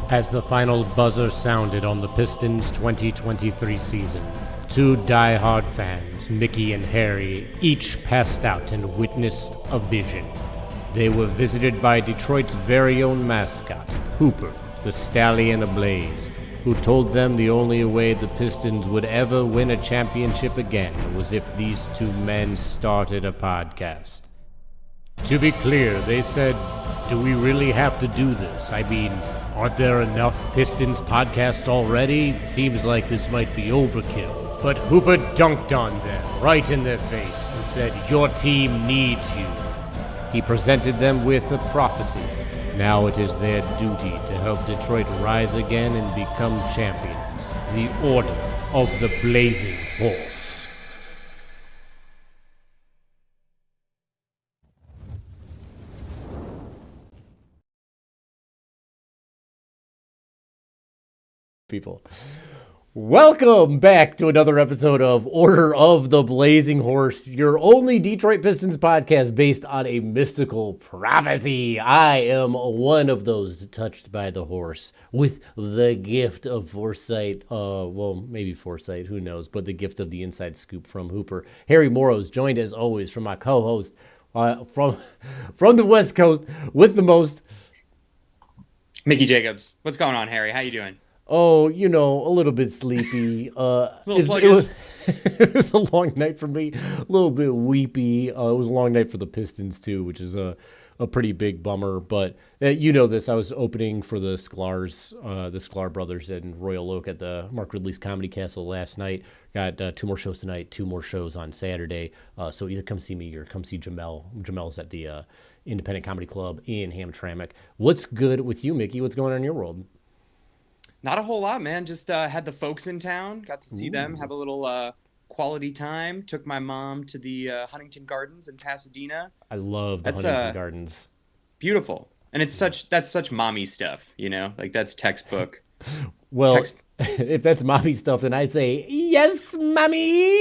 As the final buzzer sounded on the Pistons' 2023 season, two die-hard fans, Mickey and Harry, each passed out and witnessed a vision. They were visited by Detroit's very own mascot, Hooper, the stallion ablaze, who told them the only way the Pistons would ever win a championship again was if these two men started a podcast. To be clear, they said, do we really have to do this? I mean, aren't there enough Pistons podcasts already? It seems like this might be overkill. But Hooper dunked on them, right in their face, and said, your team needs you. He presented them with a prophecy. Now it is their duty to help Detroit rise again and become champions. The Order of the Blazing Horse. People. Welcome back to another episode of Order of the Blazing Horse, your only Detroit Pistons podcast based on a mystical prophecy. I am one of those touched by the horse with the gift of foresight. Well, maybe foresight, who knows, but the gift of the inside scoop from Hooper. Harry Morrow's joined as always from my co-host from the West Coast with the most. Mickey Jacobs. What's going on, Harry? How you doing? Oh, you know, a little bit sleepy. It was a long night for me, a little bit weepy. It was a long night for the Pistons, too, which is a pretty big bummer. But you know this, I was opening for the Sklar brothers in Royal Oak at the Mark Ridley's Comedy Castle last night. Got two more shows tonight, two more shows on Saturday. So either come see me or come see Jamel. Jamel's at the Independent Comedy Club in Hamtramck. What's good with you, Mickey? What's going on in your world? Not a whole lot, man. Just had the folks in town. Got to see them, have a little quality time. Took my mom to the Huntington Gardens in Pasadena. I love the Huntington Gardens. Beautiful. And that's such mommy stuff, you know? Like, that's textbook. Well, if that's mommy stuff, then I say, yes, mommy.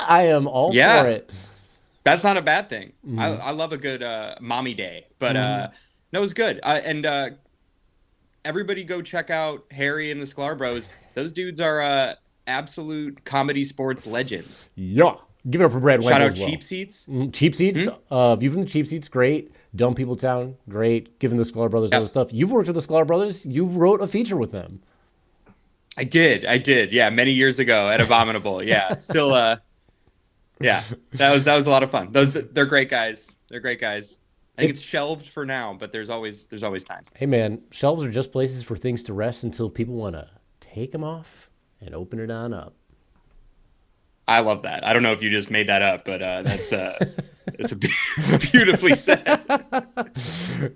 I am all for it. That's not a bad thing. Mm-hmm. I love a good mommy day. But no, it was good. Everybody go check out Harry and the Sklar Bros. Those dudes are absolute comedy sports legends. Yeah. Give it up for Brad Wendell. Shout out as well. Cheap Seats. Cheap Seats. View from the Cheap Seats, great. Dumb People Town, great. Giving the Sklar Brothers all the stuff. You've worked with the Sklar Brothers. You wrote a feature with them. I did. Yeah, many years ago at Abominable. Yeah. Still, yeah. That was a lot of fun. They're great guys. I think it's shelved for now, but there's always time. Hey, man, shelves are just places for things to rest until people want to take them off and open it on up. I love that. I don't know if you just made that up, but that's it's beautifully said.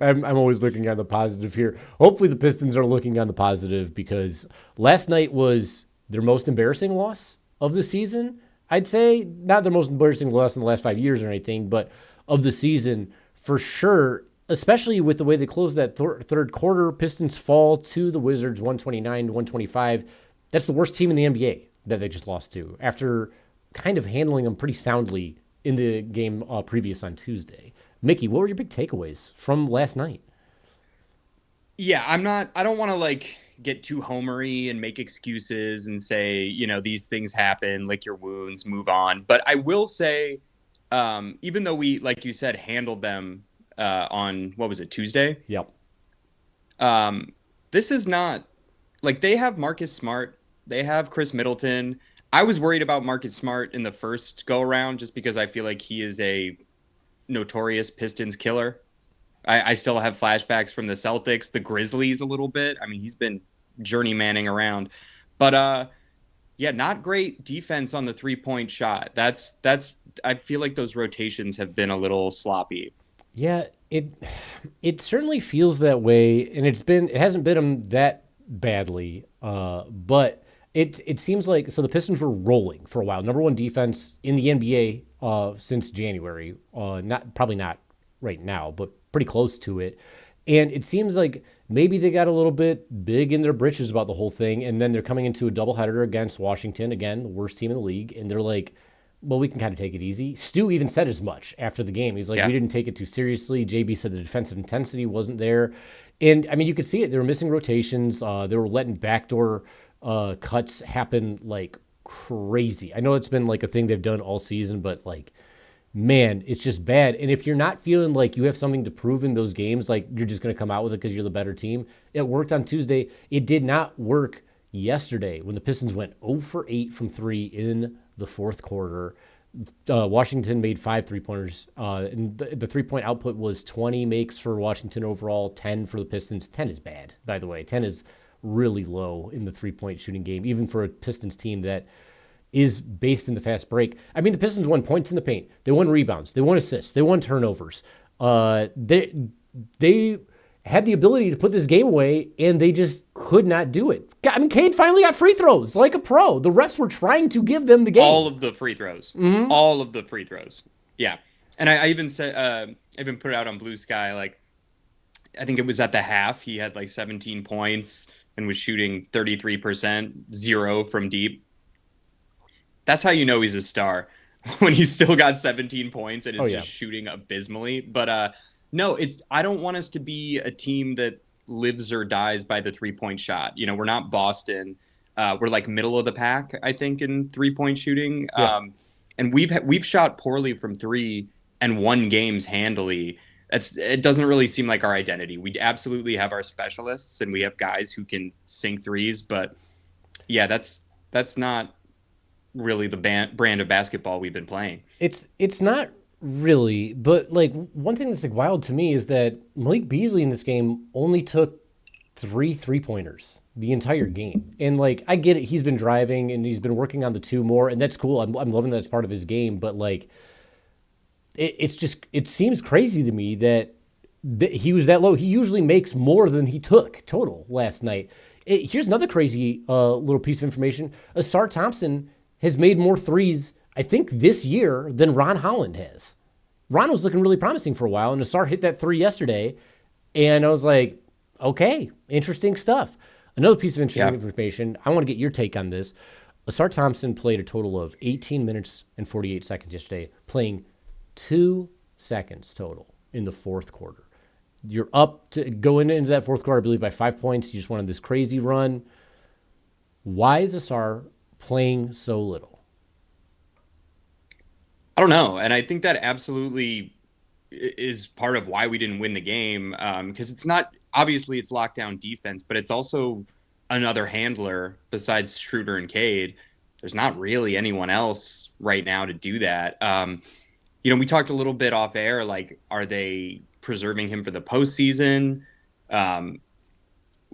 I'm always looking on the positive here. Hopefully the Pistons are looking on the positive because last night was their most embarrassing loss of the season. I'd say not their most embarrassing loss in the last 5 years or anything, but of the season. For sure, especially with the way they closed that third quarter, Pistons fall to the Wizards 129-125. That's the worst team in the NBA that they just lost to after kind of handling them pretty soundly in the game previous on Tuesday. Mickey, what were your big takeaways from last night? Yeah, I don't want to get too homery and make excuses and say, you know, these things happen, lick your wounds, move on. But I will say, even though we, like you said, handled them on, what was it, Tuesday? Yep. This is not, they have Marcus Smart. They have Chris Middleton. I was worried about Marcus Smart in the first go-around just because I feel like he is a notorious Pistons killer. I still have flashbacks from the Celtics, the Grizzlies a little bit. I mean, he's been journeymanning around. But, yeah, not great defense on the three-point shot. That's I feel like those rotations have been a little sloppy. Yeah, it certainly feels that way, and it hasn't been them that badly, but it seems like the Pistons were rolling for a while. Number one defense in the NBA since January. Probably not right now, but pretty close to it. And it seems like maybe they got a little bit big in their britches about the whole thing, and then they're coming into a doubleheader against Washington, again, the worst team in the league, and they're like, well, we can kind of take it easy. Stu even said as much after the game. He's like, we didn't take it too seriously. JB said the defensive intensity wasn't there. And I mean, you could see it. They were missing rotations. They were letting backdoor cuts happen like crazy. I know it's been like a thing they've done all season, but like, man, it's just bad. And if you're not feeling like you have something to prove in those games, like you're just going to come out with it because you're the better team. It worked on Tuesday. It did not work yesterday when the Pistons went 0 for 8 from 3 in the fourth quarter. Washington made 5 3-pointers. And the 3-point output was 20 makes for Washington overall, 10 for the Pistons. 10 is bad, by the way. 10 is really low in the 3-point shooting game, even for a Pistons team that is based in the fast break. I mean, the Pistons won points in the paint. They won rebounds. They won assists. They won turnovers. They had the ability to put this game away, and they just could not do it. I mean, Cade finally got free throws like a pro. The refs were trying to give them the game. All of the free throws. Mm-hmm. All of the free throws. Yeah. And I even said, I even put it out on Blue Sky, like, I think it was at the half. He had like 17 points and was shooting 33%, 0 from deep. That's how you know he's a star, when he's still got 17 points and is just shooting abysmally. But no, I don't want us to be a team that lives or dies by the 3-point shot. You know, we're not Boston. We're like middle of the pack, I think, in 3-point shooting. Yeah. And we've shot poorly from 3 and won games handily. It doesn't really seem like our identity. We absolutely have our specialists and we have guys who can sink threes, but yeah, that's not really the brand of basketball we've been playing. It's not really, but like one thing that's like wild to me is that Malik Beasley in this game only took 3 3-pointers the entire game. And like, I get it. He's been driving and he's been working on the 2 more, and that's cool. I'm loving that it's part of his game, but like, it seems crazy to me that he was that low. He usually makes more than he took total last night. Here's another crazy little piece of information. Asar Thompson has made more threes, I think, this year than Ron Holland has. Ron was looking really promising for a while, and Asar hit that 3 yesterday, and I was like, okay, interesting stuff. Another piece of interesting information, I want to get your take on this. Asar Thompson played a total of 18 minutes and 48 seconds yesterday, playing 2 seconds total in the fourth quarter. You're up to going into that fourth quarter, I believe, by 5 points. You just wanted this crazy run. Why is Asar playing so little? I don't know. And I think that absolutely is part of why we didn't win the game. Because it's not, obviously it's lockdown defense, but it's also another handler besides Schroeder and Cade. There's not really anyone else right now to do that. You know, we talked a little bit off air, like, are they preserving him for the postseason?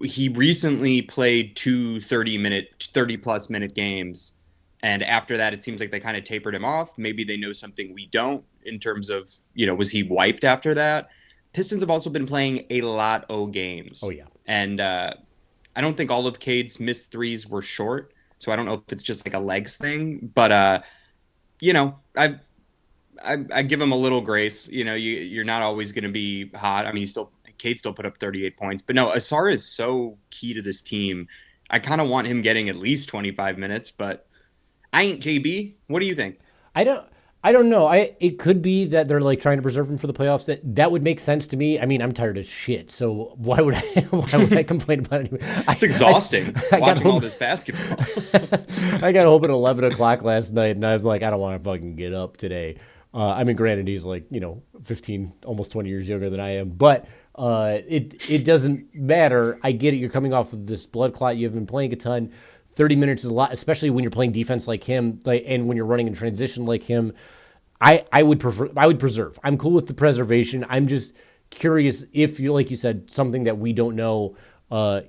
He recently played 2 30-plus minute games. And after that, it seems like they kind of tapered him off. Maybe they know something we don't in terms of, you know, was he wiped after that? Pistons have also been playing a lot of games. Oh, yeah. And I don't think all of Cade's missed threes were short. So I don't know if it's just like a legs thing. But, you know, I give him a little grace. You know, you're not always going to be hot. I mean, Cade still put up 38 points. But no, Asar is so key to this team. I kind of want him getting at least 25 minutes, but I ain't JB. What do you think? I don't know. It could be that they're like trying to preserve him for the playoffs. That would make sense to me. I mean, I'm tired of shit, so why would I complain about it anyway? It's exhausting watching all this basketball. I got home at 11 o'clock last night, and I was like, I don't want to fucking get up today. I mean, granted, he's like, 15, almost 20 years younger than I am, but it doesn't matter. I get it. You're coming off of this blood clot. You have been playing a ton. 30 minutes is a lot, especially when you're playing defense like him, and when you're running in transition like him. I would preserve. I'm cool with the preservation. I'm just curious if you, like you said, something that we don't know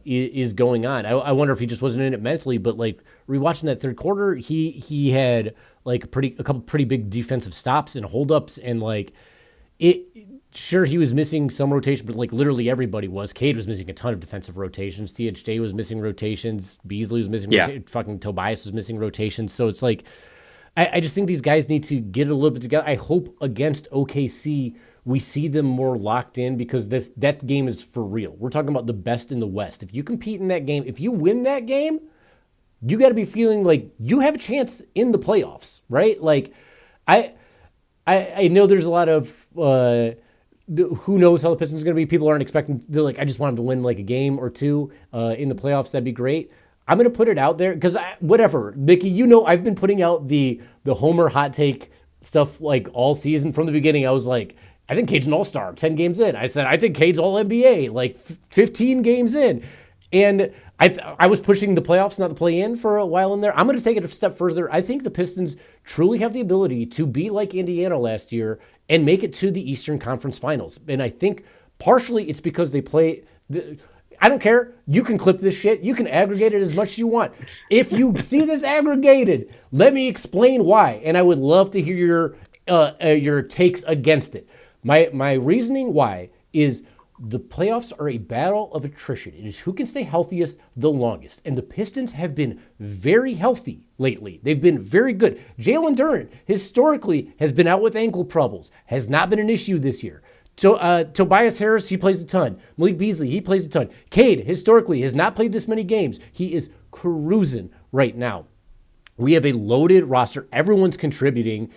is going on. I wonder if he just wasn't in it mentally, but like rewatching that third quarter, he had like a couple pretty big defensive stops and holdups, and like it. Sure, he was missing some rotation, but like literally everybody was. Cade was missing a ton of defensive rotations. THJ was missing rotations. Beasley was missing rotations. Fucking Tobias was missing rotations. So it's like, I just think these guys need to get a little bit together. I hope against OKC we see them more locked in, because that game is for real. We're talking about the best in the West. If you compete in that game, if you win that game, you got to be feeling like you have a chance in the playoffs, right? Like, I know there's a lot of who knows how the Pistons are going to be? People aren't expecting. They're like, I just want them to win like a game or two in the playoffs. That'd be great. I'm going to put it out there because whatever, Mickey. I've been putting out the Homer hot take stuff like all season from the beginning. I was like, I think Cade's an all-star 10 games in. I said, I think Cade's all NBA like 15 games in. And I was pushing the playoffs, not the play-in for a while in there. I'm going to take it a step further. I think the Pistons truly have the ability to be like Indiana last year and make it to the Eastern Conference Finals. And I think partially it's because they play I don't care. You can clip this shit. You can aggregate it as much as you want. If you see this aggregated, let me explain why. And I would love to hear your takes against it. My reasoning why is the playoffs are a battle of attrition. It is who can stay healthiest the longest. And the Pistons have been very healthy lately. They've been very good. Jalen Duren historically has been out with ankle troubles. Has not been an issue this year. Tobias Harris, he plays a ton. Malik Beasley, he plays a ton. Cade, historically, has not played this many games. He is cruising right now. We have a loaded roster. Everyone's contributing.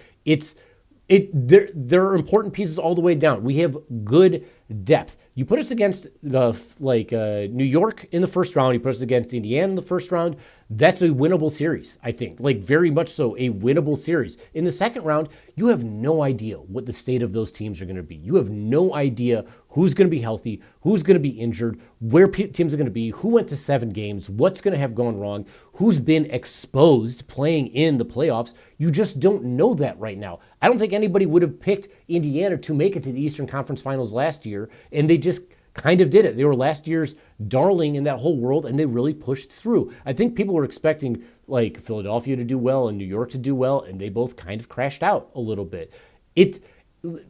There are important pieces all the way down. We have good depth. You put us against New York in the first round. You put us against Indiana in the first round. That's a winnable series, I think. Very much so a winnable series. In the second round, you have no idea what the state of those teams are going to be. You have no idea who's going to be healthy, who's going to be injured, where teams are going to be, who went to 7 games, what's going to have gone wrong, who's been exposed playing in the playoffs. You just don't know that right now. I don't think anybody would have picked Indiana to make it to the Eastern Conference Finals last year, and they just kind of did it. They were last year's darling in that whole world, and they really pushed through. I think people were expecting Philadelphia to do well and New York to do well, and they both kind of crashed out a little bit. It's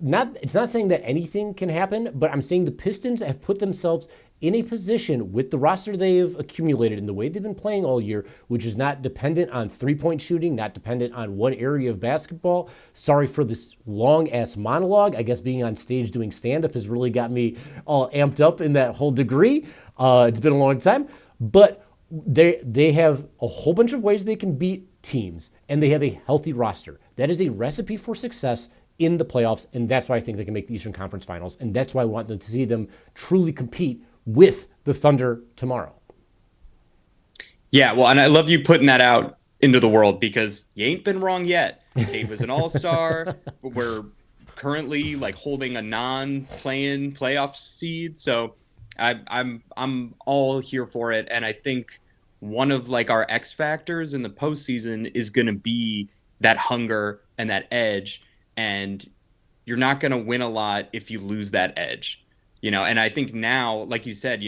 not saying that anything can happen, but I'm saying the Pistons have put themselves in a position with the roster they've accumulated and the way they've been playing all year, which is not dependent on three-point shooting, not dependent on one area of basketball. Sorry for this long-ass monologue. I guess being on stage doing stand-up has really got me all amped up in that whole degree. It's been a long time. But they have a whole bunch of ways they can beat teams, and they have a healthy roster. That is a recipe for success in the playoffs, and that's why I think they can make the Eastern Conference Finals, and that's why I want them to see them truly compete with the Thunder tomorrow. Yeah, well, and I love you putting that out into the world because you ain't been wrong yet. Cade was an all-star. We're currently holding a non-play-in playoff seed, so I'm all here for it. And I think one of our X factors in the postseason is going to be that hunger and that edge. And you're not going to win a lot if you lose that edge. And I think now, like you said,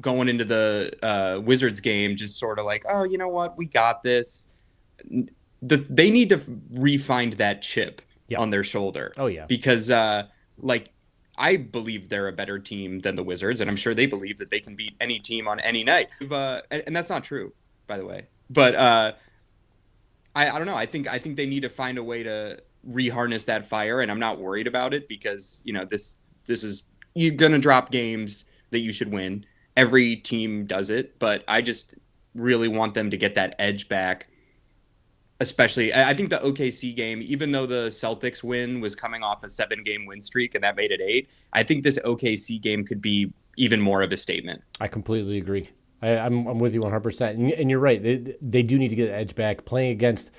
going into the Wizards game, just sort of oh, you know what? We got this. They need to re-find that chip on their shoulder. Oh, yeah. Because, I believe they're a better team than the Wizards, and I'm sure they believe that they can beat any team on any night. And that's not true, by the way. But I don't know. I think they need to find a way to reharness that fire, and I'm not worried about it because, this is... You're going to drop games that you should win. Every team does it, but I just really want them to get that edge back. Especially, I think the OKC game, even though the Celtics win was coming off a 7-game win streak and that made it 8, I think this OKC game could be even more of a statement. I completely agree. I'm with you 100%. And you're right. They do need to get the edge back. Playing against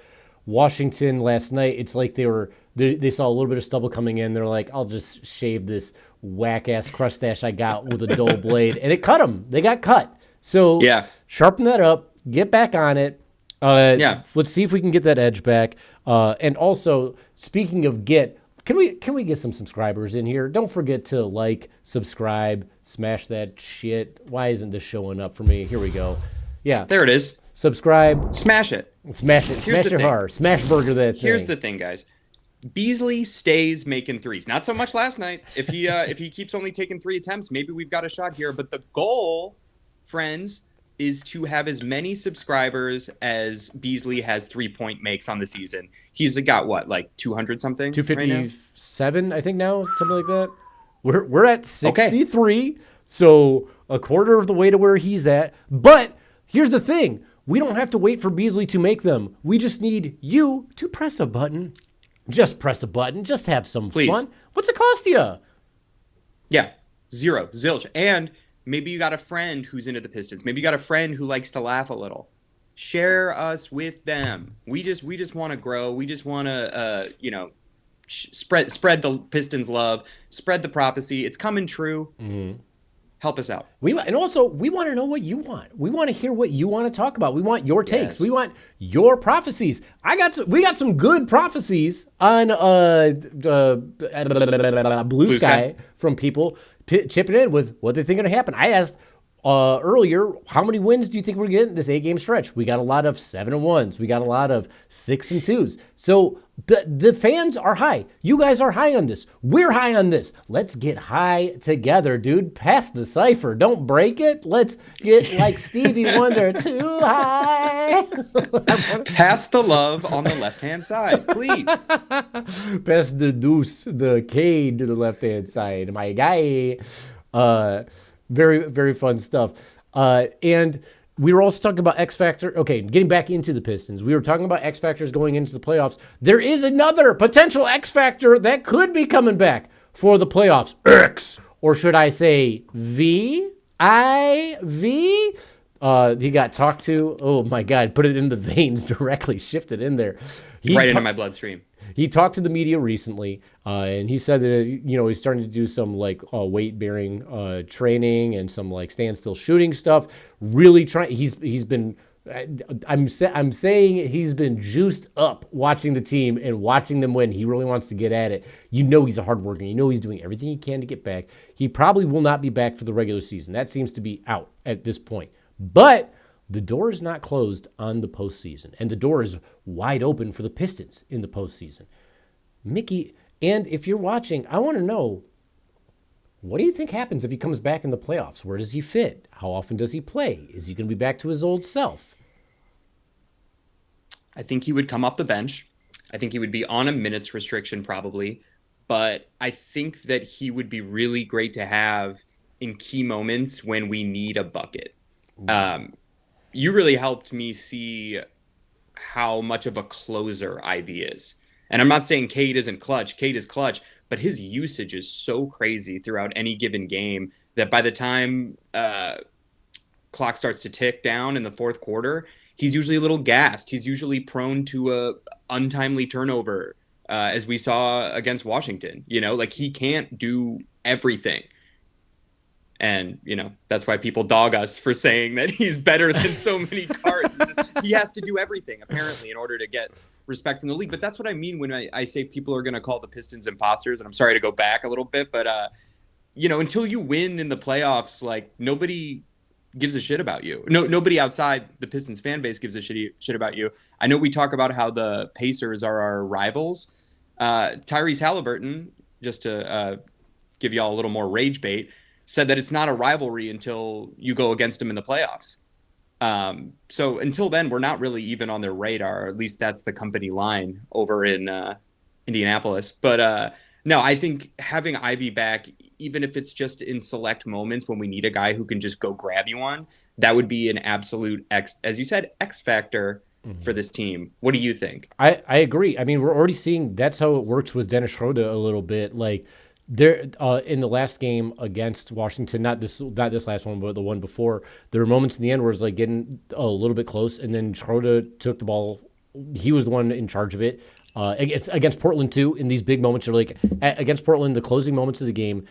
Washington last night, it's like they saw a little bit of stubble coming in. They're like, I'll just shave this whack-ass crustache I got with a dull blade. And it cut them. They got cut. So sharpen that up. Get back on it. Let's see if we can get that edge back. And also, speaking of can we get some subscribers in here? Don't forget to subscribe, smash that shit. Why isn't this showing up for me? Here we go. Yeah. There it is. Subscribe. Smash it. Smash it. Smash it hard. Smash burger that thing. Here's the thing, guys. Beasley stays making threes. Not so much last night. If he keeps only taking 3 attempts, maybe we've got a shot here. But the goal, friends, is to have as many subscribers as Beasley has 3-point makes on the season. He's got what, 200 something? 257, right, I think now, something like that. We're at 63, so a quarter of the way to where he's at. But here's the thing. We don't have to wait for Beasley to make them. We just need you to press a button. Just press a button. Just have some fun. What's it cost you? Yeah, zero, zilch. And maybe you got a friend who's into the Pistons. Maybe you got a friend who likes to laugh a little. Share us with them. We just want to grow. We just want to spread the Pistons love, spread the prophecy. It's coming true. Mm-hmm. Help us out. We want to know what you want. We want to hear what you want to talk about. We want your takes. Yes. We want your prophecies. We got some good prophecies on Blue Sky from people chipping in with what they think are going to happen. I asked earlier, how many wins do you think we're getting this 8-game stretch? We got a lot of 7-1s. We got a lot of 6-2s. So the fans are high. You guys are high on this. We're high on this. Let's get high together, dude. Pass the cipher. Don't break it. Let's get like Stevie Wonder, too high. Pass the love on the left-hand side, please. Pass the deuce, the K to the left-hand side, my guy. Very, very fun stuff. And we were also talking about X Factor. Okay, getting back into the Pistons. We were talking about X Factors going into the playoffs. There is another potential X Factor that could be coming back for the playoffs. X, or should I say V-I-V? He got talked to. Oh, my God. Put it in the veins directly. Shifted in there. Into my bloodstream. He talked to the media recently, and he said that he's starting to do some weight bearing training and some standstill shooting stuff. Really trying. He's been. I'm saying he's been juiced up watching the team and watching them win. He really wants to get at it. He's a hard worker. He's doing everything he can to get back. He probably will not be back for the regular season. That seems to be out at this point. But the door is not closed on the postseason, and the door is wide open for the Pistons in the postseason. Mickey, and if you're watching, I want to know, what do you think happens if he comes back in the playoffs? Where does he fit? How often does he play? Is he going to be back to his old self? I think he would come off the bench. I think he would be on a minutes restriction probably, but I think that he would be really great to have in key moments when we need a bucket. You really helped me see how much of a closer Ivy is. And I'm not saying Cade isn't clutch. Cade is clutch, but his usage is so crazy throughout any given game that by the time clock starts to tick down in the fourth quarter, he's usually a little gassed. He's usually prone to a untimely turnover, as we saw against Washington. He can't do everything. And, that's why people dog us for saying that he's better than so many cards. He has to do everything, apparently, in order to get respect from the league. But that's what I mean when I say people are going to call the Pistons imposters. And I'm sorry to go back a little bit, but, until you win in the playoffs, nobody gives a shit about you. Nobody outside the Pistons fan base gives a shit about you. I know we talk about how the Pacers are our rivals. Tyrese Halliburton, just to give y'all a little more rage bait, said that it's not a rivalry until you go against them in the playoffs. So until then, we're not really even on their radar. Or at least that's the company line over in Indianapolis. But no, I think having Ivy back, even if it's just in select moments when we need a guy who can just go grab you one, that would be an absolute as you said, X factor for this team. What do you think? I agree. I mean, we're already seeing that's how it works with Dennis Schroeder a little bit. There, in the last game against Washington, not this last one, but the one before, there were moments in the end where it was getting a little bit close, and then Schroeder took the ball. He was the one in charge of it. Against Portland too. In these big moments, are against Portland, the closing moments of the game,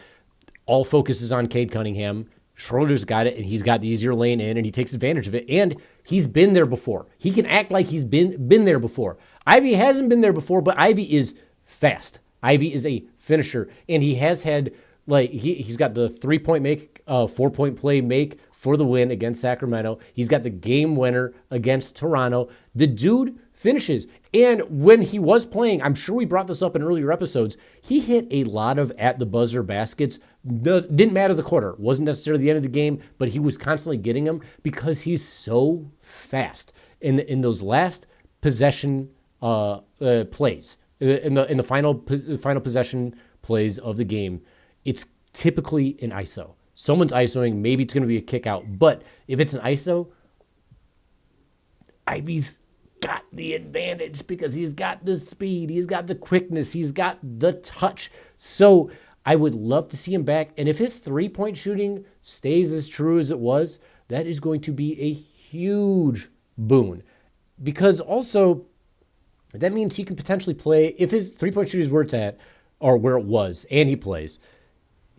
all focus is on Cade Cunningham. Schroeder's got it, and he's got the easier lane in, and he takes advantage of it. And he's been there before. He can act like he's been there before. Ivy hasn't been there before, but Ivy is fast. Ivy is a finisher, and he has had he's got the 3-point make, 4-point play make for the win against Sacramento. He's got the game winner against Toronto. The dude finishes, and when he was playing, I'm sure we brought this up in earlier episodes, he hit a lot of at the buzzer baskets. Didn't matter the quarter, wasn't necessarily the end of the game, but he was constantly getting them because he's so fast in those last possession plays. In the final possession plays of the game, it's typically an ISO. Someone's ISOing, maybe it's going to be a kick out. But if it's an ISO, Ivy's got the advantage because he's got the speed, he's got the quickness, he's got the touch. So I would love to see him back. And if his 3-point shooting stays as true as it was, that is going to be a huge boon. Because also, that means he can potentially play, if his 3-point shooting is where it's at, or where it was, and he plays,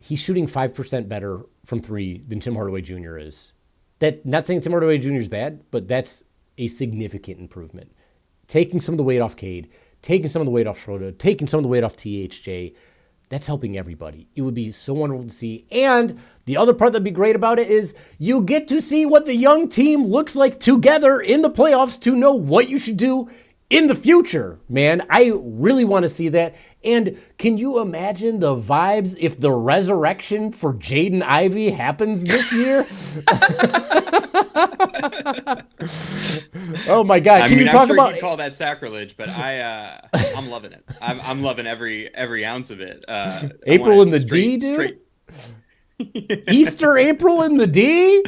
he's shooting 5% better from 3 than Tim Hardaway Jr. is. That, not saying Tim Hardaway Jr. is bad, but that's a significant improvement. Taking some of the weight off Cade, taking some of the weight off Schroeder, taking some of the weight off THJ, that's helping everybody. It would be so wonderful to see. And the other part that'd be great about it is you get to see what the young team looks like together in the playoffs to know what you should do in the future, man. I really want to see that. And can you imagine the vibes if the resurrection for Jaden Ivey happens this year? Oh my God! Can you talk about? You'd call that sacrilege, but I'm loving it. I'm loving every ounce of it. April in the D, dude. Easter, April in the D.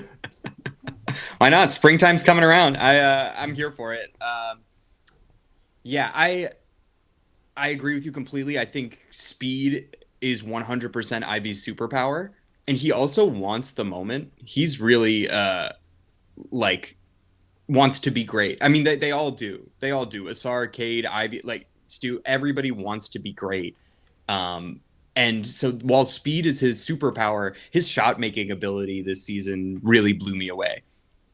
Why not? Springtime's coming around. I'm here for it. Yeah, I agree with you completely. I think speed is 100% Ivy's superpower, and he also wants the moment. He's really wants to be great. I mean, they all do. They all do. Asar, Cade, Ivy, Stu. Everybody wants to be great. And so while speed is his superpower, his shot making ability this season really blew me away.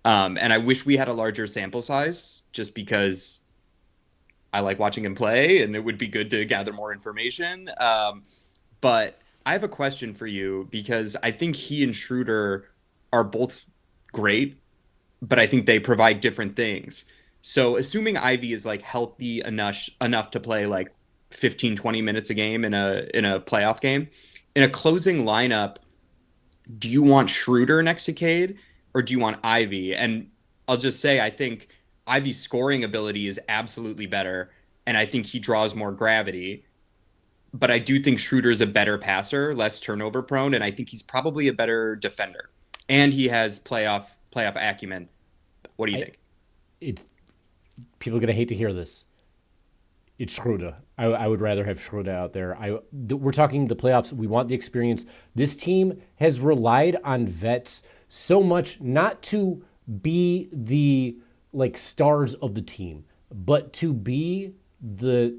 And I wish we had a larger sample size, just because I like watching him play, and it would be good to gather more information. But I have a question for you, because I think he and Schroeder are both great, but I think they provide different things. So assuming Ivy is healthy enough to play 15, 20 minutes a game in a playoff game, in a closing lineup, do you want Schroeder next to Cade, or do you want Ivy? And I'll just say, I think Ivy's scoring ability is absolutely better, and I think he draws more gravity. But I do think Schroeder's a better passer, less turnover prone, and I think he's probably a better defender. And he has playoff acumen. What do you think? People are gonna hate to hear this. It's Schroeder. I would rather have Schroeder out there. We're talking the playoffs. We want the experience. This team has relied on vets so much, not to be the stars of the team, but to be the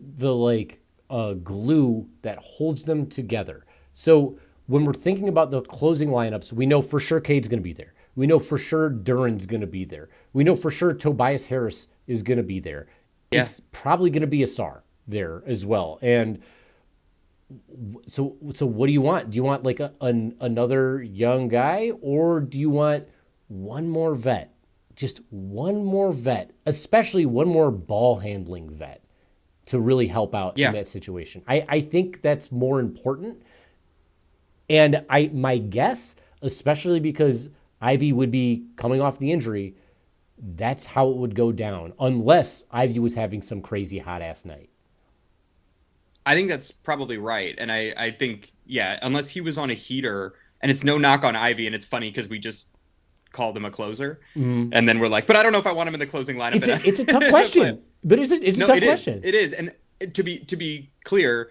glue that holds them together. So when we're thinking about the closing lineups, we know for sure Cade's going to be there. We know for sure Duran's going to be there. We know for sure Tobias Harris is going to be there. Yeah. It's probably going to be Asar there as well. And so what do you want? Do you want another young guy, or do you want one more vet? Just one more vet, especially one more ball handling vet to really help out in that situation. I think that's more important. And my guess, especially because Ivy would be coming off the injury, that's how it would go down, unless Ivy was having some crazy hot ass night. I think that's probably right. And I think, unless he was on a heater, and it's no knock on Ivy, and it's funny because we just called him a closer, and then we're like, but I don't know if I want him in the closing lineup. It's a tough question, but it's a tough question. It is, and to be clear,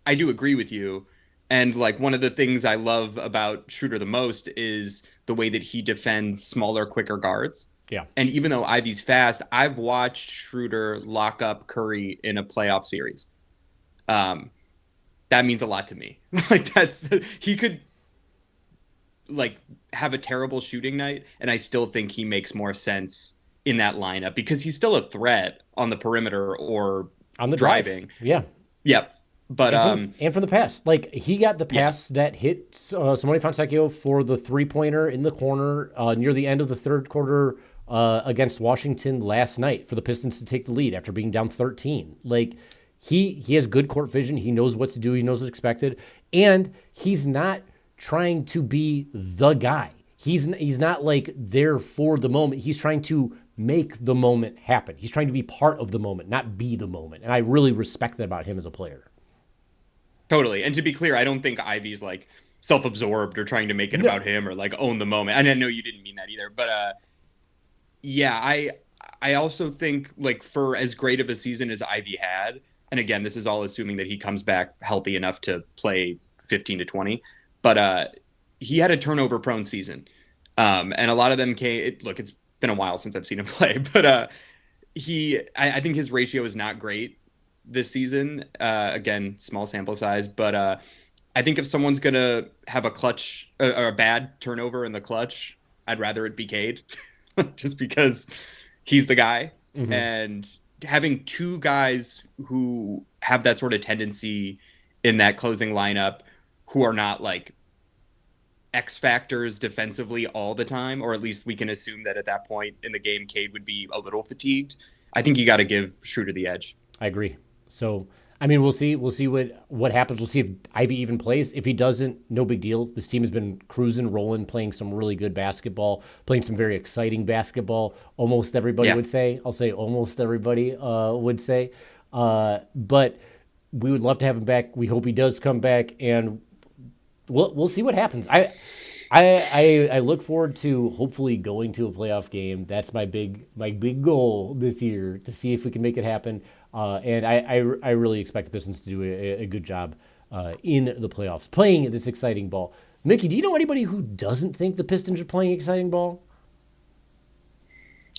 I do agree with you. And one of the things I love about Schroeder the most is the way that he defends smaller, quicker guards. Yeah. And even though Ivy's fast, I've watched Schroeder lock up Curry in a playoff series. That means a lot to me. He could have a terrible shooting night, and I still think he makes more sense in that lineup because he's still a threat on the perimeter or on the driving. Yeah. Yep. But and from the pass, he got the pass that hit Simone Fontecchio for the 3-pointer in the corner near the end of the third quarter against Washington last night for the Pistons to take the lead after being down 13. He has good court vision. He knows what to do. He knows what's expected, and he's not trying to be the guy. He's not there for the moment. He's trying to make the moment happen. He's trying to be part of the moment, not be the moment. And I really respect that about him as a player. Totally. And to be clear, I don't think Ivy's self-absorbed or trying to make it about him or own the moment. And I know you didn't mean that either, but I also think for as great of a season as Ivy had, and again, this is all assuming that he comes back healthy enough to play 15 to 20. But he had a turnover-prone season. And a lot of them came... Look, it's been a while since I've seen him play. But I think his ratio is not great this season. Again, small sample size. But I think if someone's going to have a clutch or a bad turnover in the clutch, I'd rather it be Cade. Just because he's the guy. Mm-hmm. And having two guys who have that sort of tendency in that closing lineup who are not like X factors defensively all the time, or at least we can assume that at that point in the game, Cade would be a little fatigued. I think you got to give Schroeder the edge. I agree. So, I mean, we'll see what happens. We'll see if Ivey even plays. If he doesn't, no big deal. This team has been cruising, rolling, playing some really good basketball, playing some very exciting basketball. Almost everybody would say. I'll say almost everybody would say. But we would love to have him back. We hope he does come back, and we'll see what happens. I look forward to hopefully going to a playoff game. That's my big goal this year, to see if we can make it happen. And I really expect the Pistons to do a good job in the playoffs, playing this exciting ball. Mickey, do you know anybody who doesn't think the Pistons are playing exciting ball?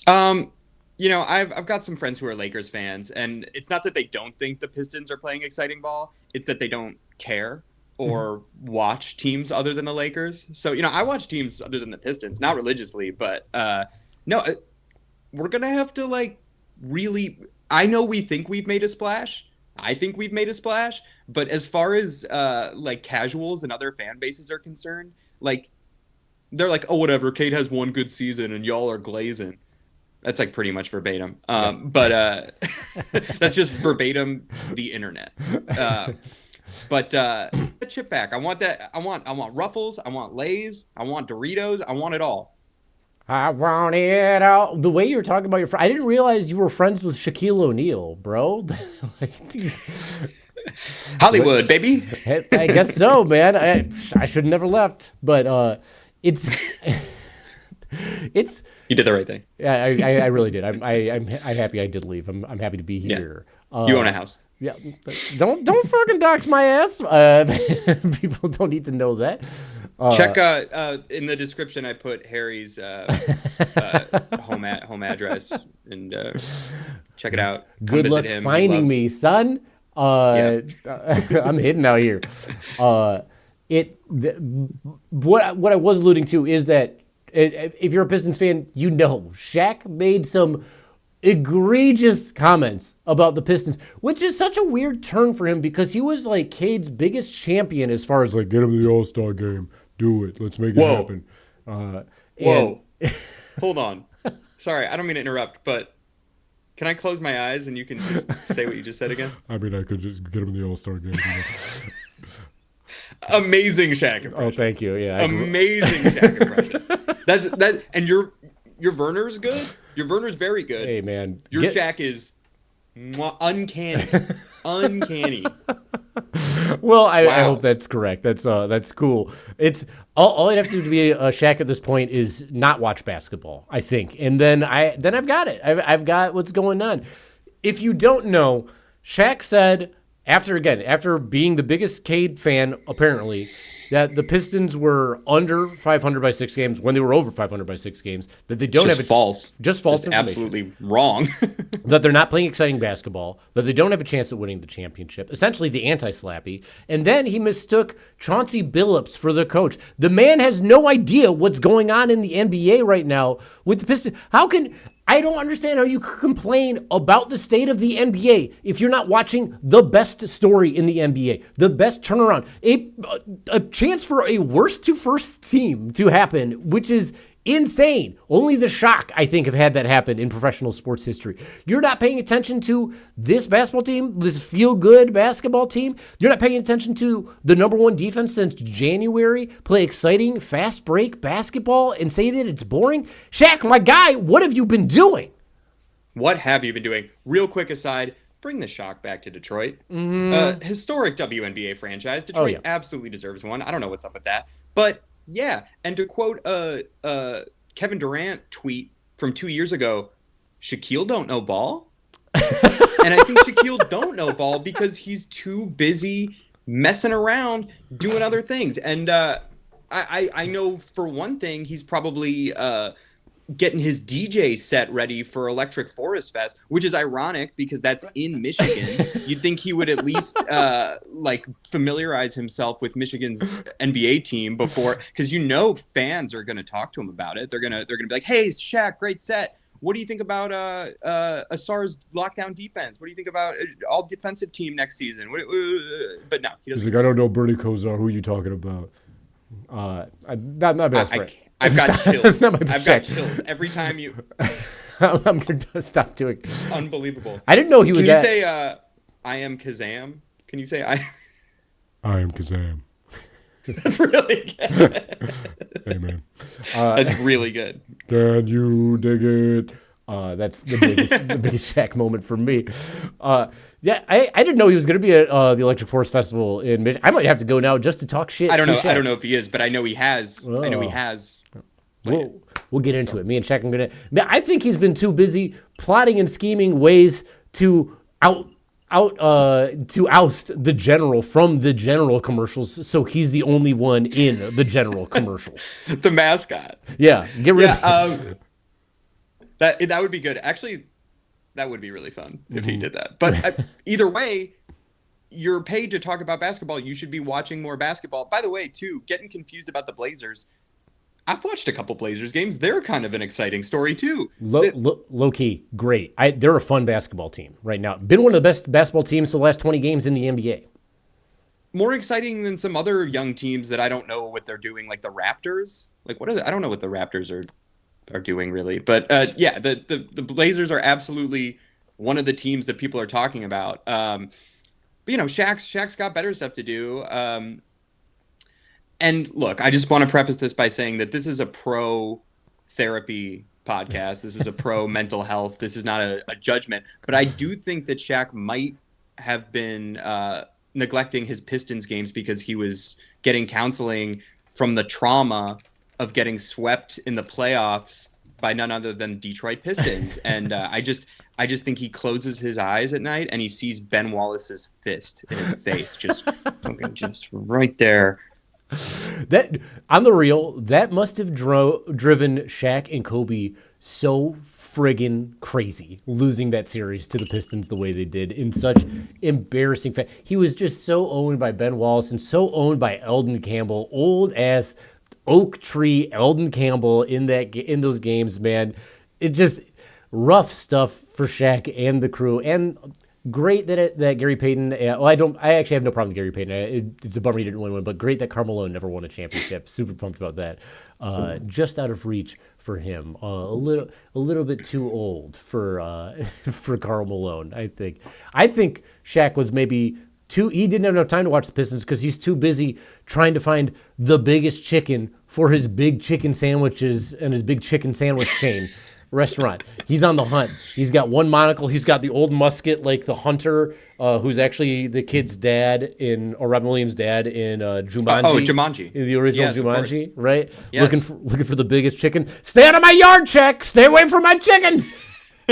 I've got some friends who are Lakers fans, and it's not that they don't think the Pistons are playing exciting ball. It's that they don't care or watch teams other than the Lakers. So, I watch teams other than the Pistons, not religiously, but no, we're going to have to really, I know we think we've made a splash. I think we've made a splash, but as far as casuals and other fan bases are concerned, they're like, oh, whatever, Cade has one good season and y'all are glazing. That's pretty much verbatim. But that's just verbatim the internet. But chip back. I want that. I want Ruffles. I want Lay's. I want Doritos. I want it all. I want it all. The way you were talking about your friend, I didn't realize you were friends with Shaquille O'Neal, bro. Hollywood, baby. I guess so, man. I should have never left, but it's. You did the right thing. Yeah, I really did. I'm happy I did leave. I'm happy to be here. Yeah. You own a house. Yeah, don't fucking dox my ass. People don't need to know that. Check in the description. I put Harry's home address, and check it out. Come Good luck him. finding me, son. I'm hidden out here. What I was alluding to is that if you're a Pistons fan, Shaq made some egregious comments about the Pistons, which is such a weird turn for him because he was Cade's biggest champion as far as get him to the All-Star game. Do it. Let's make it happen. Whoa. Hold on. Sorry, I don't mean to interrupt, but can I close my eyes and you can just say what you just said again? I mean, I could just get him in the All-Star game. Amazing Shaq impression. Oh, thank you. Yeah. Amazing Shaq impression. That's and your Werner's good. Your Werner's very good. Hey, man. Your Shaq is uncanny. Uncanny. Well, I hope that's correct. That's cool. It's all I'd have to do to be a Shaq at this point is not watch basketball, I think. And then I've got it. I've got what's going on. If you don't know, Shaq said after being the biggest Cade fan, apparently, that the Pistons were under 500 by 6 games when they were over 500 by 6 games. That they don't have false. Just false it's information. Absolutely wrong. That they're not playing exciting basketball. That they don't have a chance at winning the championship. Essentially, the anti-Slappy. And then he mistook Chauncey Billups for the coach. The man has no idea what's going on in the NBA right now with the Pistons. I don't understand how you could complain about the state of the NBA if you're not watching the best story in the NBA, the best turnaround, a chance for a worst to first team to happen, which is insane. Only the Shock, I think, have had that happen in professional sports history. You're not paying attention to this basketball team, this feel-good basketball team. You're not paying attention to the number one defense since January, play exciting, fast break basketball, and say that it's boring. Shaq, my guy, what have you been doing? What have you been doing? Real quick aside, bring the Shock back to Detroit. Mm-hmm. Historic WNBA franchise. Detroit absolutely deserves one. I don't know what's up with that. But yeah, and to quote Kevin Durant tweet from 2 years ago, Shaquille don't know ball. And I think Shaquille don't know ball because he's too busy messing around, doing other things. And I know for one thing, he's probably getting his DJ set ready for Electric Forest Fest, which is ironic because that's in Michigan. You'd think he would at least like familiarize himself with Michigan's NBA team before, because fans are going to talk to him about it. They're gonna be like, "Hey, Shaq, great set. What do you think about Asar's lockdown defense? What do you think about all defensive team next season?" But no, he doesn't. He's like, "I don't know Bernie Kosar. Who are you talking about?" Not best friend. I've got chills. I've got chills every time you. I'm going to stop doing. Unbelievable. I didn't know he was. Can you say I am Kazam? Can you say I am Kazam. That's really good. Hey man, that's really good. Can you dig it? That's the biggest Shaq moment for me. Yeah, I didn't know he was going to be at the Electric Forest Festival in Michigan. I might have to go now just to talk shit. I don't know. Shaq. I don't know if he is, but I know he has. I know he has. We'll get into it. Me and Shaq are gonna. I think he's been too busy plotting and scheming ways to oust the general from the general commercials, so he's the only one in the general commercials. The mascot. Yeah, get rid of that would be good. Actually, that would be really fun if he did that. But either way, you're paid to talk about basketball. You should be watching more basketball. By the way, too, getting confused about the Blazers. I've watched a couple Blazers games. They're kind of an exciting story, too. Low key, great. They're a fun basketball team right now. Been one of the best basketball teams for the last 20 games in the NBA. More exciting than some other young teams that I don't know what they're doing, like the Raptors. Like, what are I don't know what the Raptors are doing, really. But, yeah, the Blazers are absolutely one of the teams that people are talking about. But, Shaq's got better stuff to do. And look, I just want to preface this by saying that this is a pro therapy podcast. This is a pro mental health. This is not a judgment. But I do think that Shaq might have been neglecting his Pistons games because he was getting counseling from the trauma of getting swept in the playoffs by none other than Detroit Pistons. And I just think he closes his eyes at night and he sees Ben Wallace's fist in his face, just right there. That on the real, that must have driven Shaq and Kobe so friggin' crazy, losing that series to the Pistons the way they did in such embarrassing fashion. He was just so owned by Ben Wallace and so owned by Eldon Campbell, old ass oak tree Eldon Campbell in those games, man. It just rough stuff for Shaq and the crew. And great that Gary Payton. I actually have no problem with Gary Payton. It's a bummer he didn't win one, but great that Carmelo never won a championship. Super pumped about that. Just out of reach for him. A little bit too old for Karl Malone. I think Shaq was maybe too. He didn't have enough time to watch the Pistons because he's too busy trying to find the biggest chicken for his big chicken sandwiches and his big chicken sandwich chain. Restaurant. He's on the hunt. He's got one monocle. He's got the old musket, like the hunter, who's actually the kid's dad or Robin Williams' dad in Jumanji. Jumanji. In the original Jumanji, right? Yes. Looking for the biggest chicken. Stay out of my yard, Check. Stay away from my chickens.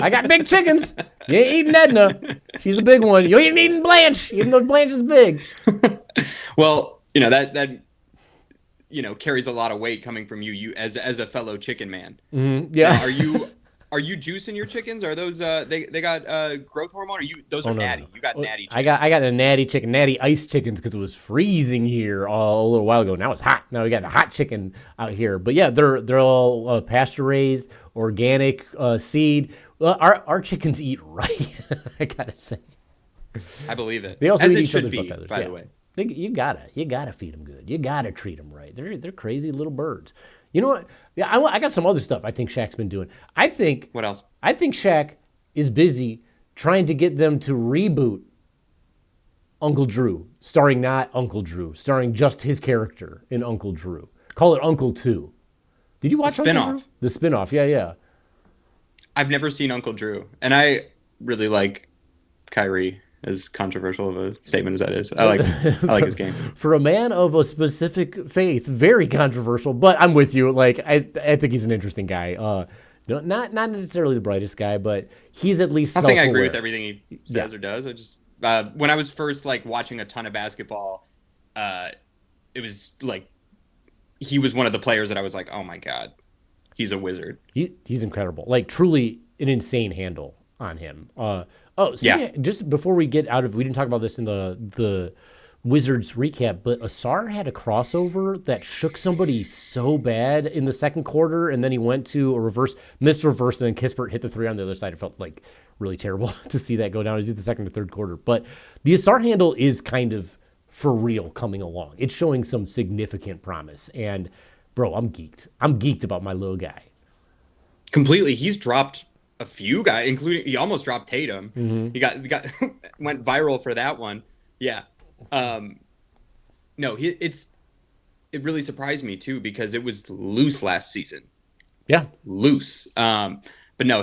I got big chickens. You ain't eating Edna. She's a big one. You ain't eating Blanche, even though Blanche is big. Well, that carries a lot of weight coming from you as a fellow chicken man. Mm-hmm. Yeah. Now, are you juicing your chickens? Are those they got growth hormone? Those are natty? No. You got natty chickens. I got a natty chicken, natty ice chickens because it was freezing here a little while ago. Now it's hot. Now we got a hot chicken out here. But yeah, they're all pasture raised, organic seed. Well, our chickens eat right. I gotta say. I believe it. They also eat eat each other's butt feathers, by the way. You gotta feed them good. You gotta treat them right. They're crazy little birds. You know what? Yeah, I got some other stuff I think Shaq's been doing. What else? I think Shaq is busy trying to get them to reboot Uncle Drew, starring not Uncle Drew, starring just his character in Uncle Drew. Call it Uncle 2. Did you watch the spinoff? Uncle Drew? The spinoff, yeah. I've never seen Uncle Drew, and I really like Kyrie. As controversial of a statement as that is, I like his game. For a man of a specific faith, very controversial. But I'm with you. Like I think he's an interesting guy. Not necessarily the brightest guy, but he's at least. I'm not saying I agree with everything he says or does. I just when I was first watching a ton of basketball, it was like he was one of the players that I was like, oh my God, he's a wizard. He's incredible. Like, truly an insane handle on him. Just before we get out of, we didn't talk about this in the Wizards recap, but Asar had a crossover that shook somebody so bad in the second quarter, and then he went to a missed reverse, and then Kispert hit the three on the other side. It felt like really terrible to see that go down. It was the second or third quarter. But the Asar handle is kind of for real coming along. It's showing some significant promise. And, bro, I'm geeked. I'm geeked about my little guy. Completely. He's dropped a few guys, including he almost dropped Tatum. Mm-hmm. He got went viral for that one. Yeah. No, it really surprised me too because it was loose last season. Yeah, loose. But no,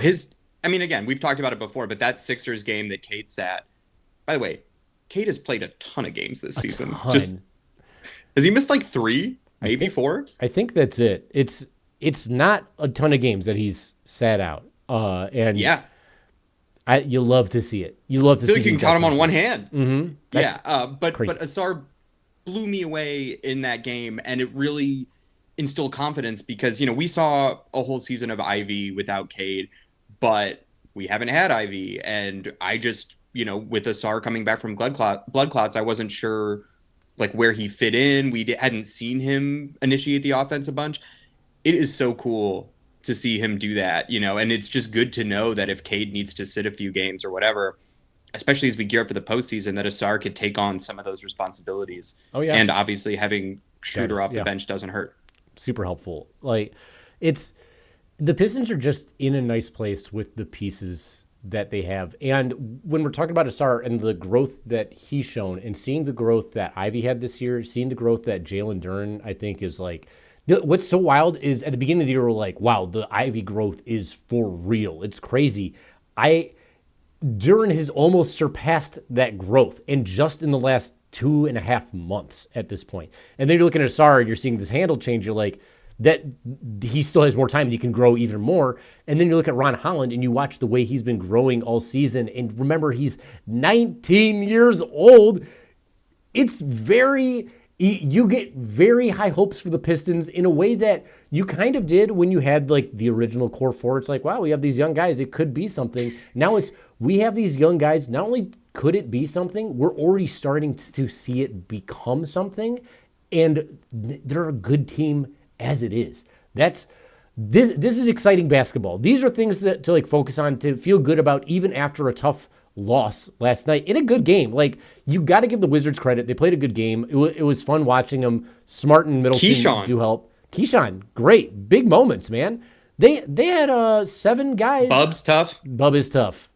again, we've talked about it before, but that Sixers game that Cade sat. By the way, Cade has played a ton of games this season. Has he missed like 3, maybe 4? I think that's it. It's not a ton of games that he's sat out. And yeah. You love to see it. You love to see. I feel like you can count them on one hand. Mm-hmm. But Asar blew me away in that game, and it really instilled confidence because we saw a whole season of Ivy without Cade, but we haven't had Ivy, and I just with Asar coming back from blood clots, I wasn't sure like where he fit in. We hadn't seen him initiate the offense a bunch. It is so cool to see him do that, and it's just good to know that if Cade needs to sit a few games or whatever, especially as we gear up for the postseason, that Asar could take on some of those responsibilities. Oh yeah. And obviously having Schroeder off the bench doesn't hurt. Super helpful. Like the Pistons are just in a nice place with the pieces that they have. And when we're talking about Asar and the growth that he's shown and seeing the growth that Ivy had this year, seeing the growth that Jalen Duren, I think is like, what's so wild is at the beginning of the year, we're like, wow, the Ivy growth is for real. It's crazy. Duren has almost surpassed that growth, and just in the last 2.5 months at this point. And then you're looking at Asar and you're seeing this handle change. You're like, that he still has more time and he can grow even more. And then you look at Ron Holland and you watch the way he's been growing all season. And remember, he's 19 years old. You get very high hopes for the Pistons in a way that you kind of did when you had like the original core four. It's like, wow, we have these young guys. It could be something. Now we have these young guys. Not only could it be something, we're already starting to see it become something. And they're a good team as it is. This is exciting basketball. These are things that to like focus on, to feel good about even after a tough loss last night in a good game. Like, you got to give the Wizards credit. They played a good game. It was fun watching them. Smart and Middleton do help. Keyshawn, great. Big moments, man. They had 7 guys. Bub's tough. Bub is tough.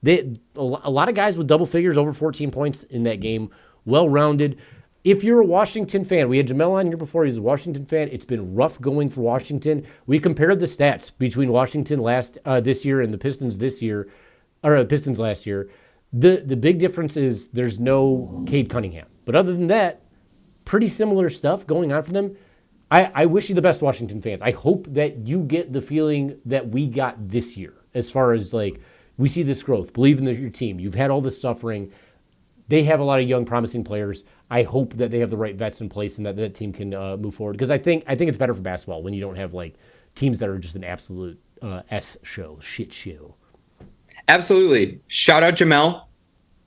A lot of guys with double figures, over 14 points in that game. Well-rounded. If you're a Washington fan, we had Jamel on here before. He's a Washington fan. It's been rough going for Washington. We compared the stats between Washington this year and the Pistons this year, or the Pistons last year. The big difference is there's no Cade Cunningham. But other than that, pretty similar stuff going on for them. I wish you the best, Washington fans. I hope that you get the feeling that we got this year as far as like, we see this growth. Believe in your team. You've had all this suffering. They have a lot of young, promising players. I hope that they have the right vets in place and that team can move forward. Because I think it's better for basketball when you don't have like teams that are just an absolute shit show. Absolutely. Shout out Jamel.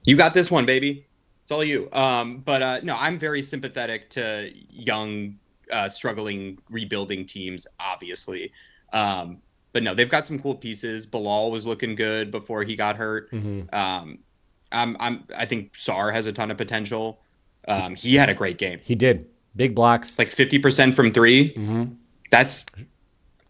You got this one, baby. It's all you. No, I'm very sympathetic to young, struggling, rebuilding teams, obviously. But no, they've got some cool pieces. Bilal was looking good before he got hurt. Mm-hmm. I think Sar has a ton of potential. He had a great game. He did. Big blocks. Like 50% from 3. Mm-hmm. That's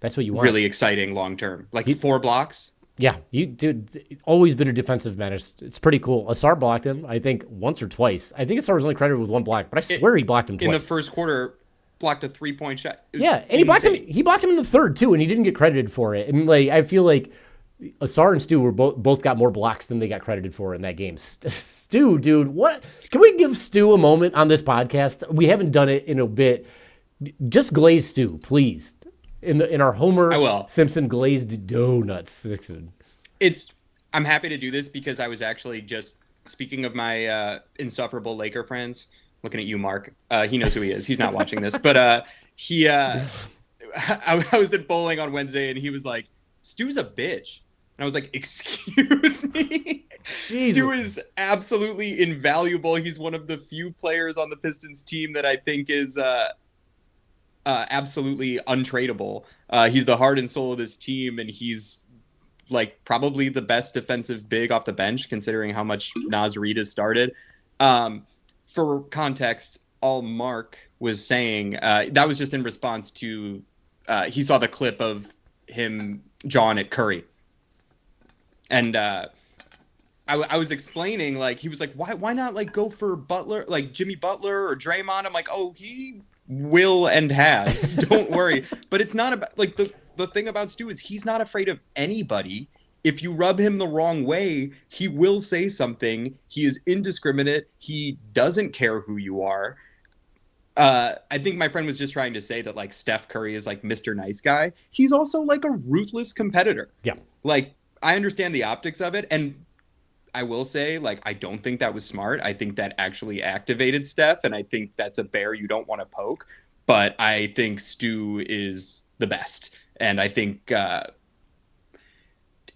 what you want. Really exciting long term. Like 4 blocks. Yeah, dude, always been a defensive menace. It's pretty cool. Asar blocked him, I think, once or twice. I think Asar was only credited with 1 block, but I swear he blocked him twice. In the first quarter, blocked a 3-point shot. Yeah, and he blocked him in the third too, and he didn't get credited for it. And like, I feel like Asar and Stu were both got more blocks than they got credited for in that game. Stu, dude, what? Can we give Stu a moment on this podcast? We haven't done it in a bit. Just glaze Stu, please. In our Homer Simpson glazed donuts section. I'm happy to do this because I was actually just speaking of my insufferable Laker friends. looking at you, Mark. He knows who he is. He's not watching this, but I was at bowling on Wednesday, and he was like, "Stu's a bitch." And I was like, "Excuse me?" Jesus. Stu is absolutely invaluable. He's one of the few players on the Pistons team that I think is absolutely untradeable. He's the heart and soul of this team, and he's like probably the best defensive big off the bench, considering how much Naz Reid has started. For context, all Mark was saying, that was just in response to he saw the clip of him jawing at Curry. And I was explaining, like, he was like, why not like go for Butler, like Jimmy Butler or Draymond? I'm like, oh, he will and has. Don't worry. But it's not about, like, the thing about Stu is he's not afraid of anybody. If you rub him the wrong way, he will say something. He is indiscriminate. He doesn't care who you are. I think my friend was just trying to say that, like, Steph Curry is like Mr. Nice Guy. He's also like a ruthless competitor. Yeah. Like, I understand the optics of it. And I will say, like, I don't think that was smart. I think that actually activated Steph. And I think that's a bear you don't want to poke. But I think Stu is the best. And I think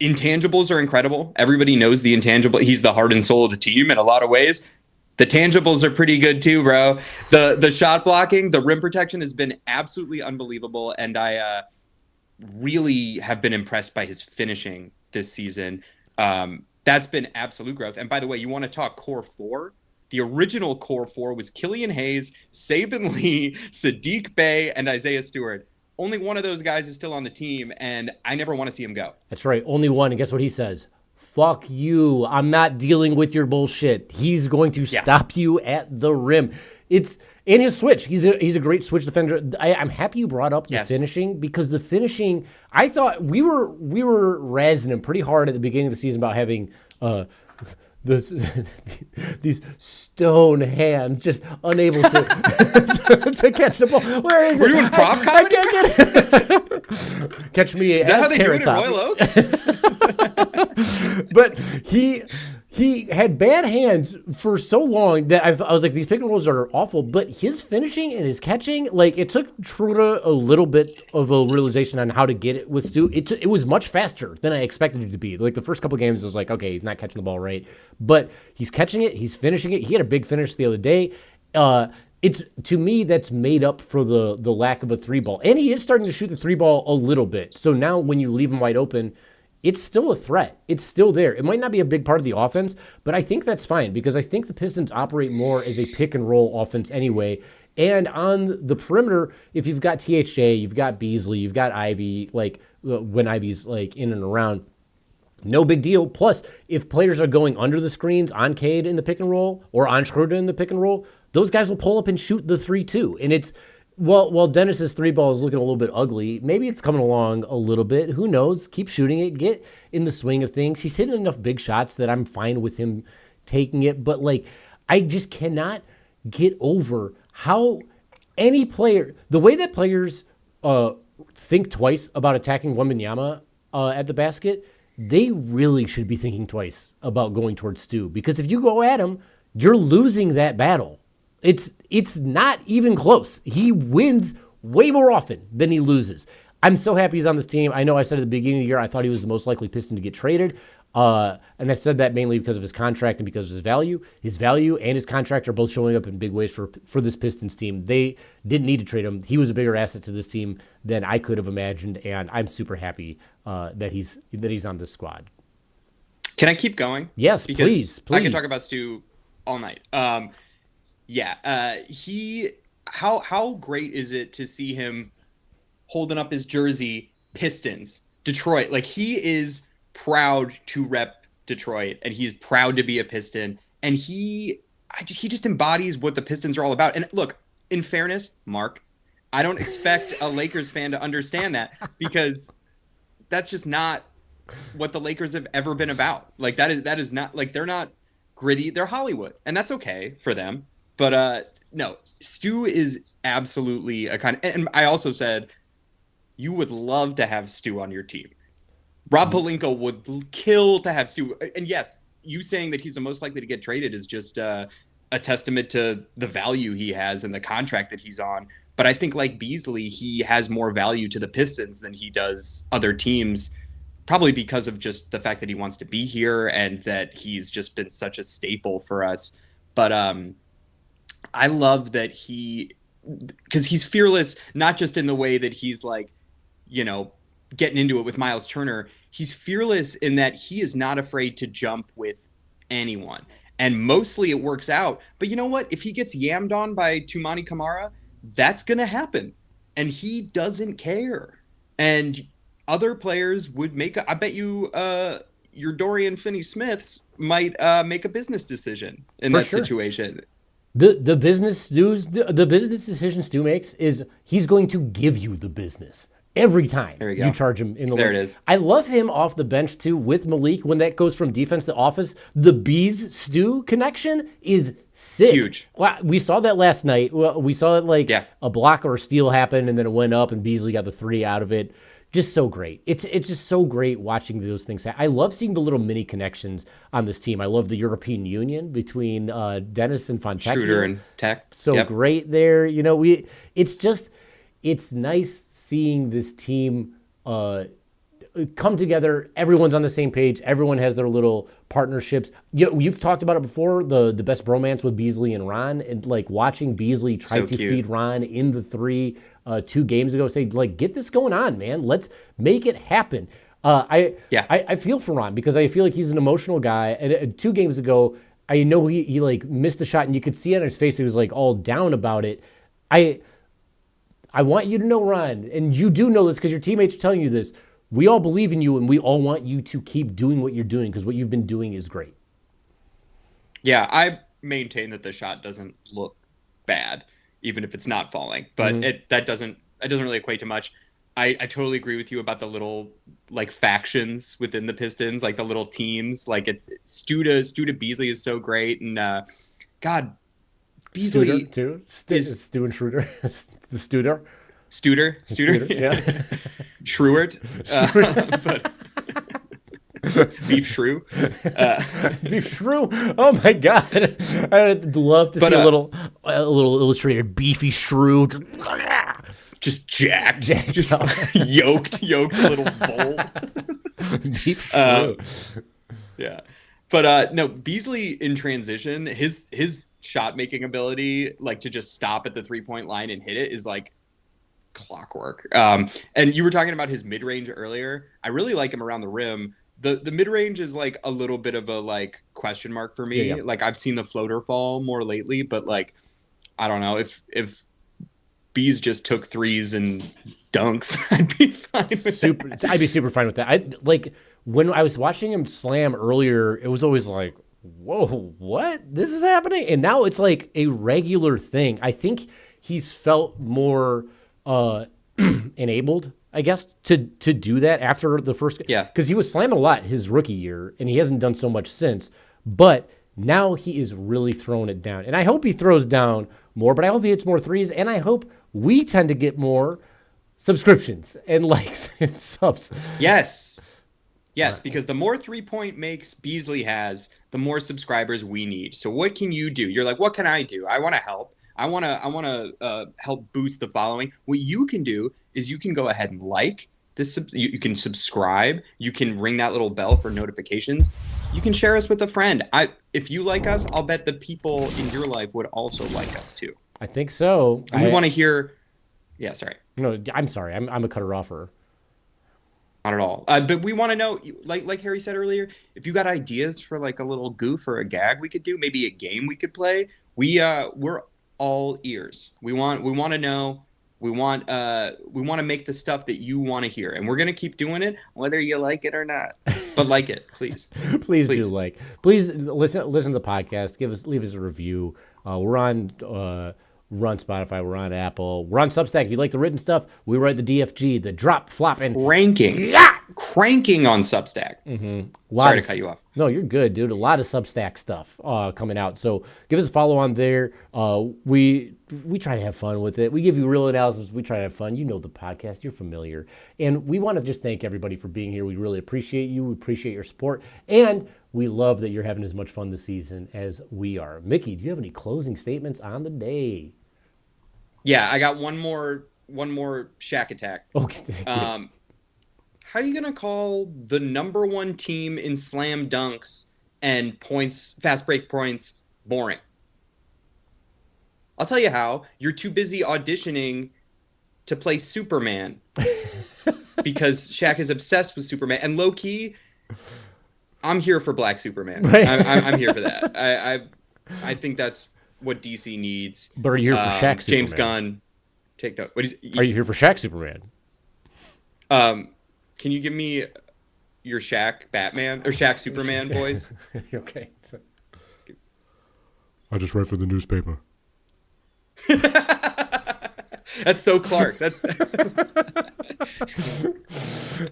intangibles are incredible. Everybody knows the intangible. He's the heart and soul of the team in a lot of ways. The tangibles are pretty good too, bro. The shot blocking, the rim protection has been absolutely unbelievable, and I really have been impressed by his finishing this season. That's been absolute growth. And by the way, you want to talk core four? The original core four was Killian Hayes, Saban Lee, Sadiq Bey, and Isaiah Stewart. Only one of those guys is still on the team, and I never want to see him go. That's right. Only one. And guess what he says? Fuck you. I'm not dealing with your bullshit. He's going to stop you at the rim. It's in his switch. He's a great switch defender. I'm happy you brought up the finishing, because the finishing, I thought we were razzing him pretty hard at the beginning of the season about having these stone hands, just unable to catch the ball. Where is it? We're doing prop comedy? I can't get it. Catch me Is that as how they do Carrot it in Top. Royal Oak? But he had bad hands for so long that I was like, these pick and rolls are awful. But his finishing and his catching, like, it took Truda a little bit of a realization on how to get it with Stu. It was much faster than I expected it to be. Like, the first couple games, I was like, okay, he's not catching the ball right. But he's catching it. He's finishing it. He had a big finish the other day. It's, to me, that's made up for the lack of a three ball. And he is starting to shoot the three ball a little bit. So now when you leave him wide open, it's still a threat. It's still there. It might not be a big part of the offense, but I think that's fine, because I think the Pistons operate more as a pick and roll offense anyway. And on the perimeter, if you've got THJ, you've got Beasley, you've got Ivy, like when Ivy's like in and around, no big deal. Plus, if players are going under the screens on Cade in the pick and roll or on Schroeder in the pick and roll, those guys will pull up and shoot the 3-2. And it's, while Dennis's three ball is looking a little bit ugly, maybe it's coming along a little bit. Who knows? Keep shooting it. Get in the swing of things. He's hitting enough big shots that I'm fine with him taking it. But, like, I just cannot get over how any player, the way that players think twice about attacking Wembanyama at the basket, they really should be thinking twice about going towards Stu. Because if you go at him, you're losing that battle. It's not even close. He wins way more often than he loses. I'm so happy he's on this team. I know I said at the beginning of the year I thought he was the most likely Piston to get traded. And I said that mainly because of his contract and because of his value. His value and his contract are both showing up in big ways for this Pistons team. They didn't need to trade him. He was a bigger asset to this team than I could have imagined, and I'm super happy that he's on this squad. Can I keep going? Yes, because please. I can talk about Stu all night. How great is it to see him holding up his jersey, Pistons, Detroit? Like, he is proud to rep Detroit, and he's proud to be a Piston, and he just embodies what the Pistons are all about. And look, in fairness, Mark, I don't expect a Lakers fan to understand that, because that's just not what the Lakers have ever been about. Like, that is not, like, they're not gritty. They're Hollywood, and that's okay for them. But no, Stu is absolutely a kind of, and I also said you would love to have Stu on your team. Rob Pelinka would kill to have Stu. And yes, you saying that he's the most likely to get traded is just a testament to the value he has and the contract that he's on. But I think like Beasley, he has more value to the Pistons than he does other teams, probably because of just the fact that he wants to be here and that he's just been such a staple for us. But I love that because he's fearless, not just in the way that he's like, getting into it with Miles Turner. He's fearless in that he is not afraid to jump with anyone. And mostly it works out. But you know what? If he gets yammed on by Toumani Camara, that's going to happen. And he doesn't care. And other players would I bet you your Dorian Finney-Smiths might make a business decision in that situation. The business decision Stu makes is he's going to give you the business every time you charge him in the There league. it is. I love him off the bench too with Malik when that goes from defense to offense. The Bees Stu connection is sick. Huge. Well, we saw that last night. Well, we saw it a block or a steal happen and then it went up and Beasley got the 3 out of it. Just so great. It's just so great watching those things. I love seeing the little mini connections on this team. I love the European Union between Dennis and Fontecchio. Schroeder and Tech. So great there. It's nice seeing this team come together. Everyone's on the same page. Everyone has their little partnerships. You've talked about it before, the best bromance with Beasley and Ron, and like watching Beasley try to feed Ron in the 3 2 games ago, say like, get this going on, man. Let's make it happen. I feel for Ron because I feel like he's an emotional guy. And 2 games ago, I know he like missed a shot and you could see on his face he was like all down about it. I want you to know, Ron, and you do know this because your teammates are telling you this. We all believe in you and we all want you to keep doing what you're doing because what you've been doing is great. Yeah, I maintain that the shot doesn't look bad, even if it's not falling. But that doesn't really equate to much. I totally agree with you about the little like factions within the Pistons, like the little teams. Like Stu to Beasley is so great, and God, Beasley too. Stu and Schroeder, the Studer. Studer, yeah. Shrewert, but Beef Shrew. Beef Shrew. Oh my God, I'd love to see a little illustrated beefy Shrew. Just jacked just yoked little bowl. Beef Shrew. Yeah, but no, Beasley in transition, his shot making ability, like to just stop at the 3-point line and hit it, is like clockwork. And you were talking about his mid range earlier. I really like him around the rim. The mid range is like a little bit of a like question mark for me. Yeah. Like I've seen the floater fall more lately, but like I don't know if Bees just took 3s and dunks, I'd be fine with that. I'd be super fine with that. When I was watching him slam earlier, it was always like, whoa, what? This is happening? And now it's like a regular thing. I think he's felt more enabled, I guess, to do that after the first. Yeah. Because he was slamming a lot his rookie year, and he hasn't done so much since. But now he is really throwing it down. And I hope he throws down more, but I hope he hits more 3s, and I hope we tend to get more subscriptions and likes and subs. Yes, because the more 3-point makes Beasley has, the more subscribers we need. So what can you do? You're like, what can I do? I want to help. I want to help boost the following. What you can do is you can go ahead and like this. You can subscribe. You can ring that little bell for notifications. You can share us with a friend. If you like us, I'll bet the people in your life would also like us too. I think so. And we want to hear. Yeah, sorry. No, I'm sorry. I'm a cutter offer. Not at all. But we want to know, like Harry said earlier, if you got ideas for like a little goof or a gag we could do, maybe a game we could play. We're all ears. We want to know. We want to make the stuff that you want to hear, and we're gonna keep doing it whether you like it or not. But like it, please. please do like. Please listen to the podcast. Leave us a review. We're on Spotify. We're on Apple. We're on Substack. If you like the written stuff, we write the DFG, the drop, flop, and cranking on Substack. Mm-hmm. Sorry to cut you off. No, you're good, dude. A lot of Substack stuff coming out. So give us a follow on there. We try to have fun with it. We give you real analysis. We try to have fun. You know the podcast. You're familiar. And we want to just thank everybody for being here. We really appreciate you. We appreciate your support. And We love that you're having as much fun this season as we are. Mickey, do you have any closing statements on the day? Yeah, I got one more Shaq attack. Okay. How are you gonna call the number one team in slam dunks and points, fast break points, boring? I'll tell you how. You're too busy auditioning to play Superman because Shaq is obsessed with Superman. And low key, I'm here for Black Superman. Right. I'm here for that. I think that's what DC needs. But are you here for Shaq Superman? James Gunn, take note. Are you here for Shaq Superman? Can you give me your Shaq Batman or Shaq Superman voice? Okay. I just read for the newspaper. That's so Clark. That's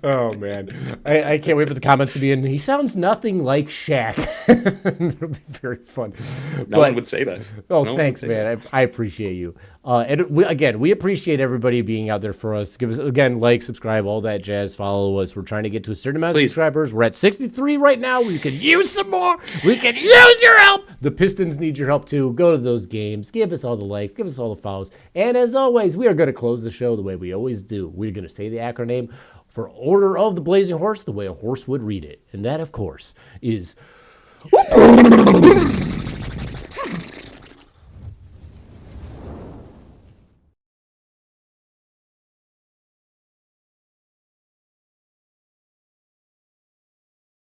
Oh man, I can't wait for the comments to be in. He sounds nothing like Shaq. It'll be very fun. No one would say that. Oh, No one thanks, would say man. I appreciate you. And we appreciate everybody being out there for us. Give us again, like, subscribe, all that jazz. Follow us. We're trying to get to a certain amount of subscribers. We're at 63 right now. We could use some more. We could use your help. The Pistons need your help too. Go to those games. Give us all the likes. Give us all the follows. And as always, we are going to close the show the way we always do. We're going to say the acronym for Order of the Blazing Horse the way a horse would read it. And that, of course, is...